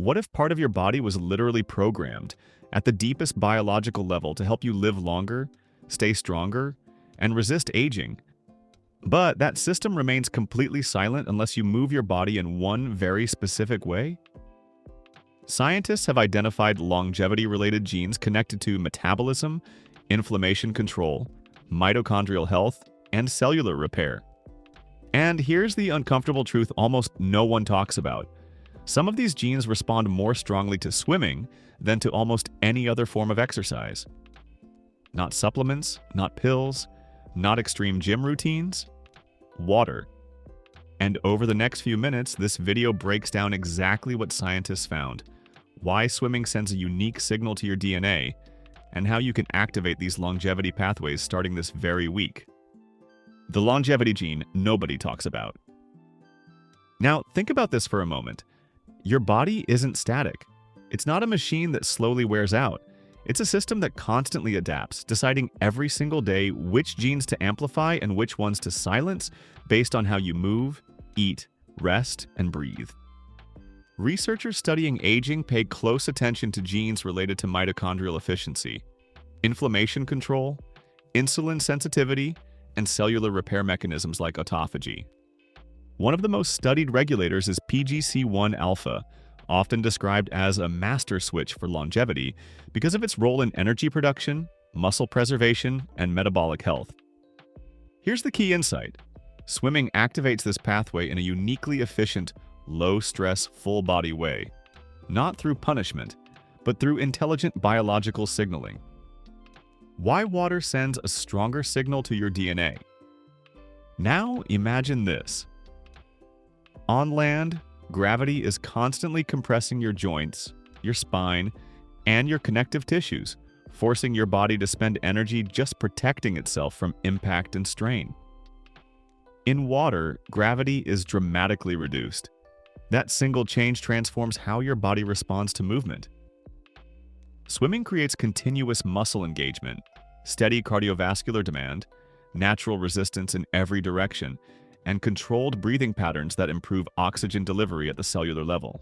What if part of your body was literally programmed at the deepest biological level to help you live longer, stay stronger, and resist aging? But that system remains completely silent unless you move your body in one very specific way? Scientists have identified longevity-related genes connected to metabolism, inflammation control, mitochondrial health, and cellular repair. And here's the uncomfortable truth almost no one talks about. Some of these genes respond more strongly to swimming than to almost any other form of exercise. Not supplements, not pills, not extreme gym routines, water. And over the next few minutes, this video breaks down exactly what scientists found, why swimming sends a unique signal to your DNA, and how you can activate these longevity pathways starting this very week. The longevity gene nobody talks about. Now, think about this for a moment. Your body isn't static. It's not a machine that slowly wears out. It's a system that constantly adapts, deciding every single day which genes to amplify and which ones to silence based on how you move, eat, rest, and breathe. Researchers studying aging pay close attention to genes related to mitochondrial efficiency, inflammation control, insulin sensitivity, and cellular repair mechanisms like autophagy. One of the most studied regulators is PGC1 alpha, often described as a master switch for longevity because of its role in energy production, muscle preservation, and metabolic health. Here's the key insight. Swimming activates this pathway in a uniquely efficient, low-stress, full-body way, not through punishment, but through intelligent biological signaling. Why water sends a stronger signal to your DNA? Now imagine this. On land, gravity is constantly compressing your joints, your spine, and your connective tissues, forcing your body to spend energy just protecting itself from impact and strain. In water, gravity is dramatically reduced. That single change transforms how your body responds to movement. Swimming creates continuous muscle engagement, steady cardiovascular demand, natural resistance in every direction, and controlled breathing patterns that improve oxygen delivery at the cellular level.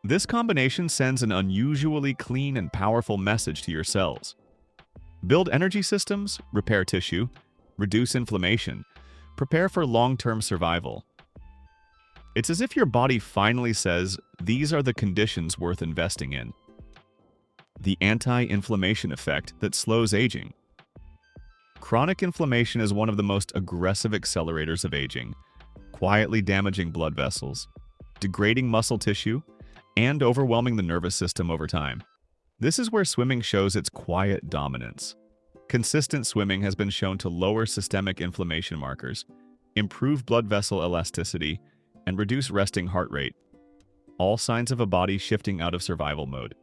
This combination sends an unusually clean and powerful message to your cells. Build energy systems, repair tissue, reduce inflammation, prepare for long-term survival. It's as if your body finally says, these are the conditions worth investing in. The anti-inflammation effect that slows aging. Chronic inflammation is one of the most aggressive accelerators of aging, quietly damaging blood vessels, degrading muscle tissue, and overwhelming the nervous system over time. This is where swimming shows its quiet dominance. Consistent swimming has been shown to lower systemic inflammation markers, improve blood vessel elasticity, and reduce resting heart rate, all signs of a body shifting out of survival mode.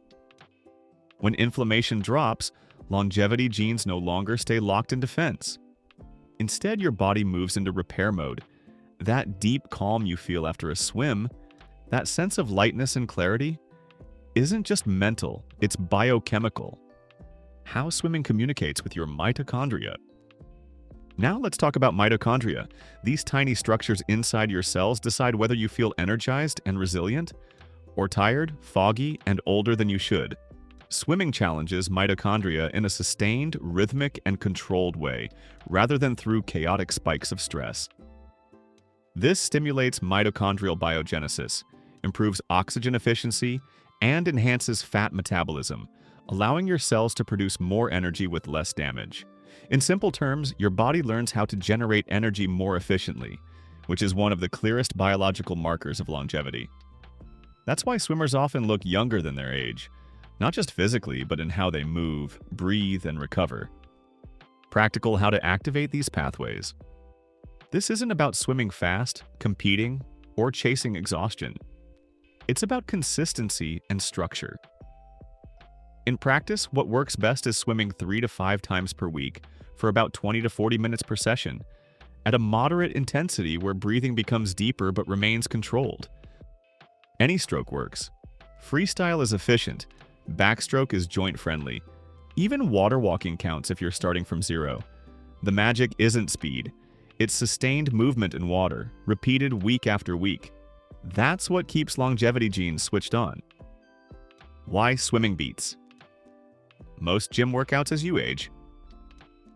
When inflammation drops, longevity genes no longer stay locked in defense. Instead, your body moves into repair mode. That deep calm you feel after a swim, that sense of lightness and clarity, isn't just mental, it's biochemical. How swimming communicates with your mitochondria. Now let's talk about mitochondria. These tiny structures inside your cells decide whether you feel energized and resilient, or tired, foggy, and older than you should. Swimming challenges mitochondria in a sustained, rhythmic, and controlled way, rather than through chaotic spikes of stress. This stimulates mitochondrial biogenesis, improves oxygen efficiency, and enhances fat metabolism, allowing your cells to produce more energy with less damage. In simple terms, your body learns how to generate energy more efficiently, which is one of the clearest biological markers of longevity. That's why swimmers often look younger than their age, not just physically, but in how they move, breathe, and recover. Practical how to activate these pathways. This isn't about swimming fast, competing, or chasing exhaustion. It's about consistency and structure. In practice, what works best is swimming 3 to 5 times per week for about 20 to 40 minutes per session, at a moderate intensity where breathing becomes deeper but remains controlled. Any stroke works. Freestyle is efficient. Backstroke is joint-friendly. Even water walking counts if you're starting from zero. The magic isn't speed. It's sustained movement in water, repeated week after week. That's what keeps longevity genes switched on. Why swimming beats? Most gym workouts as you age.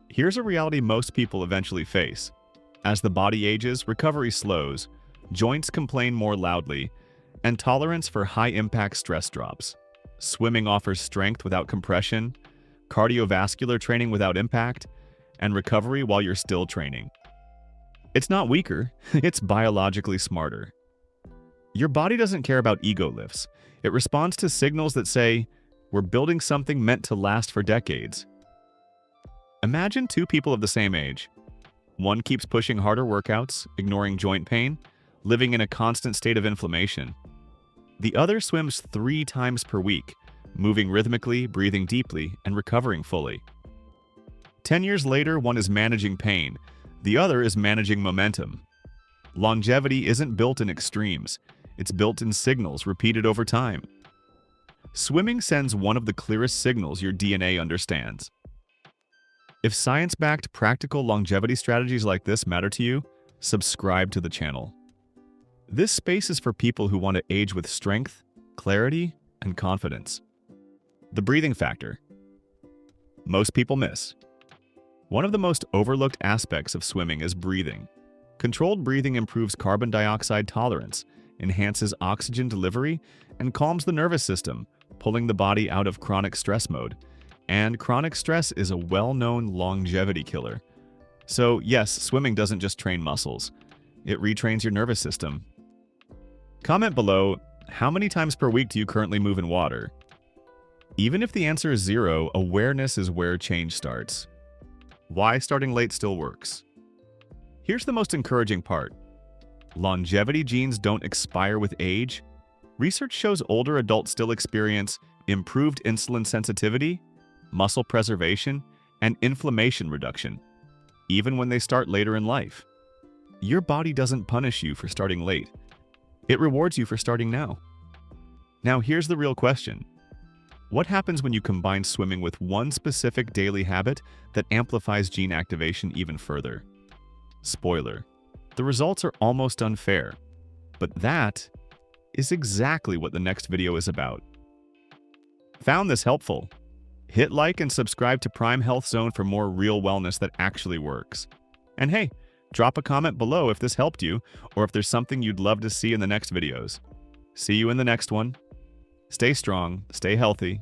Here's a reality most people eventually face. As the body ages, recovery slows, joints complain more loudly, and tolerance for high-impact stress drops. Swimming offers strength without compression, cardiovascular training without impact, and recovery while you're still training. It's not weaker, it's biologically smarter. Your body doesn't care about ego lifts. It responds to signals that say, we're building something meant to last for decades. Imagine two people of the same age. One keeps pushing harder workouts, ignoring joint pain, living in a constant state of inflammation. The other swims 3 times per week, moving rhythmically, breathing deeply, and recovering fully. 10 years later, one is managing pain. The other is managing momentum. Longevity isn't built in extremes. It's built in signals repeated over time. Swimming sends one of the clearest signals your DNA understands. If science-backed, practical longevity strategies like this matter to you, subscribe to the channel. This space is for people who want to age with strength, clarity, and confidence. The breathing factor. Most people miss. One of the most overlooked aspects of swimming is breathing. Controlled breathing improves carbon dioxide tolerance, enhances oxygen delivery, and calms the nervous system, pulling the body out of chronic stress mode. And chronic stress is a well-known longevity killer. So yes, swimming doesn't just train muscles. It retrains your nervous system. Comment below, how many times per week do you currently move in water? Even if the answer is 0, awareness is where change starts. Why starting late still works. Here's the most encouraging part. Longevity genes don't expire with age. Research shows older adults still experience improved insulin sensitivity, muscle preservation, and inflammation reduction, even when they start later in life. Your body doesn't punish you for starting late. It rewards you for starting now. Now here's the real question. What happens when you combine swimming with one specific daily habit that amplifies gene activation even further? Spoiler, the results are almost unfair, but that is exactly what the next video is about. Found this helpful? Hit like and subscribe to Prime Health Zone for more real wellness that actually works. And hey, drop a comment below if this helped you or if there's something you'd love to see in the next videos. See you in the next one. Stay strong, stay healthy,